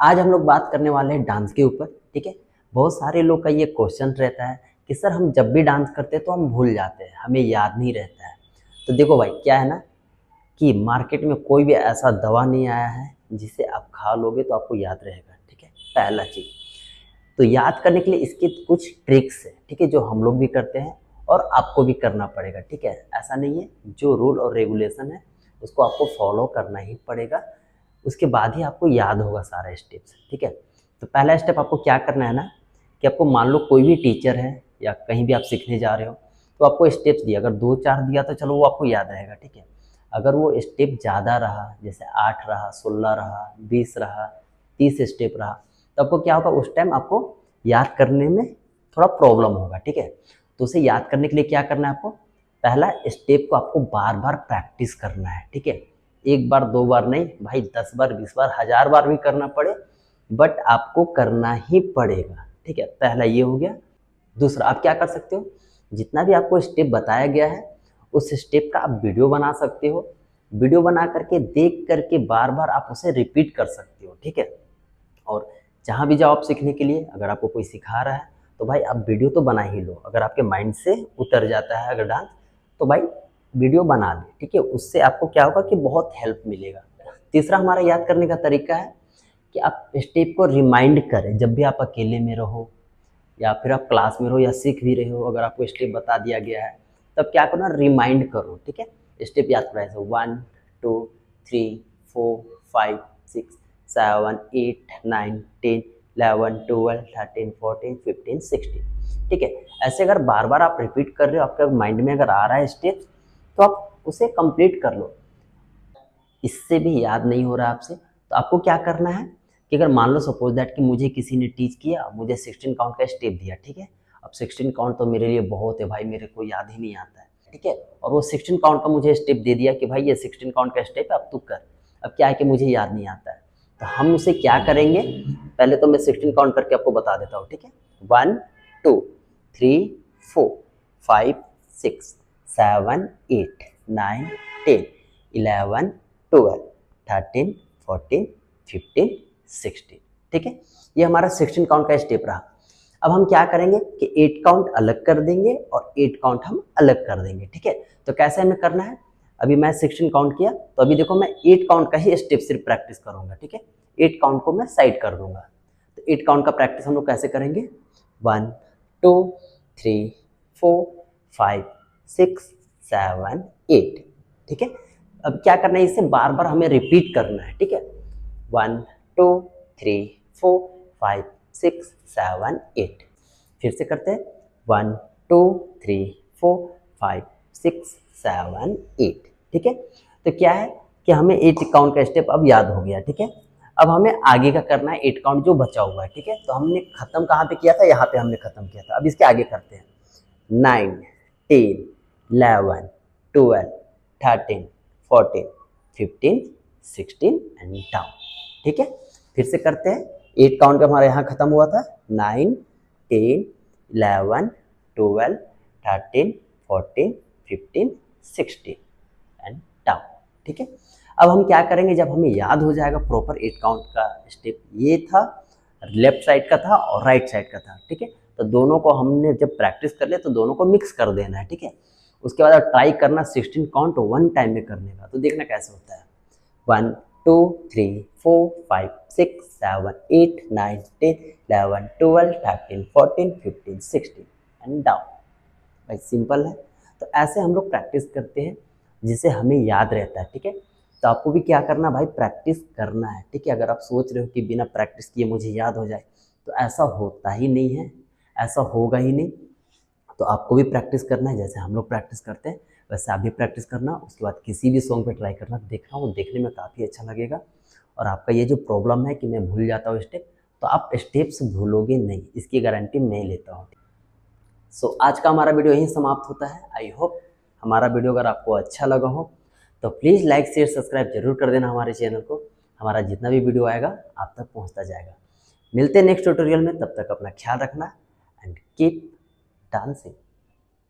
आज हम लोग बात करने वाले हैं डांस के ऊपर। ठीक है। बहुत सारे लोग का ये क्वेश्चन रहता है कि सर हम जब भी डांस करते हैं तो हम भूल जाते हैं, हमें याद नहीं रहता है। तो देखो भाई, क्या है ना कि मार्केट में कोई भी ऐसा दवा नहीं आया है जिसे आप खा लोगे तो आपको याद रहेगा। ठीक है, पहला चीज। तो याद करने के लिए इसके कुछ ट्रिक्स है, ठीक है, जो हम लोग भी करते हैं और आपको भी करना पड़ेगा। ठीक है, ऐसा नहीं है, जो रूल और रेगुलेशन है उसको आपको फॉलो करना ही पड़ेगा। उसके बाद ही आपको याद होगा सारा स्टेप्स। ठीक है। तो पहला स्टेप आपको क्या करना है ना कि आपको मान लो कोई भी टीचर है या कहीं भी आप सीखने जा रहे हो तो आपको स्टेप्स दिया, अगर 2-4 दिया तो चलो वो आपको याद रहेगा। ठीक है। अगर वो स्टेप ज़्यादा रहा, जैसे 8 रहा, 16 रहा, 20 रहा, 30 स्टेप रहा, तो आपको क्या होगा, उस टाइम आपको याद करने में थोड़ा प्रॉब्लम होगा। ठीक है। तो उसे याद करने के लिए क्या करना है आपको, पहला स्टेप को आपको बार बार प्रैक्टिस करना है। ठीक है। एक बार दो बार नहीं भाई, 10 बार, 20 बार, 1000 बार भी करना पड़े, बट आपको करना ही पड़ेगा। ठीक है, पहला ये हो गया। दूसरा, आप क्या कर सकते हो, जितना भी आपको स्टेप बताया गया है उस स्टेप का आप वीडियो बना सकते हो। वीडियो बना करके देख करके बार बार आप उसे रिपीट कर सकते हो। ठीक है। और जहाँ भी जाओ आप सीखने के लिए, अगर आपको कोई सिखा रहा है तो भाई आप वीडियो तो बना ही लो। अगर आपके माइंड से उतर जाता है अगर डांस, तो भाई वीडियो बना ले। ठीक है, उससे आपको क्या होगा कि बहुत हेल्प मिलेगा। तीसरा हमारा याद करने का तरीका है कि आप स्टेप को रिमाइंड करें। जब भी आप अकेले में रहो या फिर आप क्लास में रहो या सीख भी रहे हो, अगर आपको स्टेप बता दिया गया है तब क्या करो ना, रिमाइंड करो। ठीक है, स्टेप याद करो ऐसे 1 2 3 4 5 6 7 8 9 10 11 12 13 14 15 16। ठीक है, ऐसे अगर बार बार आप रिपीट कर रहे हो, आपके माइंड में अगर आ रहा है स्टेप, तो आप उसे कंप्लीट कर लो। इससे भी याद नहीं हो रहा आपसे, तो आपको क्या करना है कि अगर मान लो सपोज दैट कि मुझे किसी ने टीच किया, मुझे 16 काउंट का स्टेप दिया। ठीक है, अब 16 काउंट तो मेरे लिए बहुत है भाई, मेरे को याद ही नहीं आता है। ठीक है, और वो 16 काउंट का मुझे स्टेप दे दिया कि भाई ये 16 काउंट का स्टेप है, अब तू कर। अब क्या है कि मुझे याद नहीं आता है, तो हम उसे क्या करेंगे, पहले तो मैं 16 काउंट करके आपको बता देता हूँ। ठीक है, 1 2 3 4 5 6 7 8 9 10 11 12 13 14 15 16। ठीक है, ये हमारा 16 काउंट का स्टेप रहा। अब हम क्या करेंगे कि 8 काउंट अलग कर देंगे और 8 काउंट हम अलग कर देंगे। ठीक है, तो कैसे हमें करना है, अभी मैं 16 काउंट किया तो अभी देखो मैं 8 काउंट का ही स्टेप सिर्फ प्रैक्टिस करूंगा। ठीक है, 8 काउंट को मैं साइड कर दूंगा। तो 8 काउंट का प्रैक्टिस हम लोग कैसे करेंगे, 1 2 3 4 5 6 7 8। ठीक है, अब क्या करना है, इसे बार बार हमें रिपीट करना है। ठीक है, 1 2 3 4 5 6 7 8। फिर से करते हैं, 1 2 3 4 5 6 7 8। ठीक है, तो क्या है कि हमें 8 काउंट का स्टेप अब याद हो गया। ठीक है, अब हमें आगे का करना है 8 काउंट जो बचा हुआ है। ठीक है, तो हमने खत्म कहाँ पे किया था, यहाँ पे हमने खत्म किया था। अब इसके आगे करते हैं, 9 10 11 12 13 14 15 16 एंड डाउन। ठीक है, फिर से करते हैं, 8 काउंट का हमारा यहाँ खत्म हुआ था, 9 10 11 12 13 14 15 16 एंड डाउन। ठीक है, अब हम क्या करेंगे, जब हमें याद हो जाएगा प्रॉपर 8 काउंट का स्टेप, ये था लेफ्ट साइड का था और राइट साइड का था। ठीक है, तो दोनों को हमने जब प्रैक्टिस कर लिया तो दोनों को मिक्स कर देना है। ठीक है, उसके बाद ट्राई करना 16 काउंट वन टाइम में करने का, तो देखना कैसे होता है। 1 2 3 4 5 6 7 8 9 10 11 12 13 14 15 16 एंड डाउन। भाई सिंपल है। तो ऐसे हम लोग प्रैक्टिस करते हैं जिसे हमें याद रहता है। ठीक है, तो आपको भी क्या करना भाई, प्रैक्टिस करना है। ठीक है, अगर आप सोच रहे हो कि बिना प्रैक्टिस किए मुझे याद हो जाए, तो ऐसा होता ही नहीं है, ऐसा होगा ही नहीं। तो आपको भी प्रैक्टिस करना है, जैसे हम लोग प्रैक्टिस करते हैं वैसे आप भी प्रैक्टिस करना। उसके बाद किसी भी सॉन्ग पे ट्राई करना, देखना वो देखने में काफ़ी अच्छा लगेगा। और आपका ये जो प्रॉब्लम है कि मैं भूल जाता हूँ स्टेप, तो आप स्टेप्स भूलोगे नहीं, इसकी गारंटी मैं लेता हूँ। सो आज का हमारा वीडियो यहीं समाप्त होता है। आई होप हमारा वीडियो अगर आपको अच्छा लगा हो तो प्लीज़ लाइक शेयर सब्सक्राइब जरूर कर देना हमारे चैनल को। हमारा जितना भी वीडियो आएगा आप तक पहुंचता जाएगा। मिलते हैं नेक्स्ट ट्यूटोरियल में, तब तक अपना ख्याल रखना एंड कीप डांसिंग।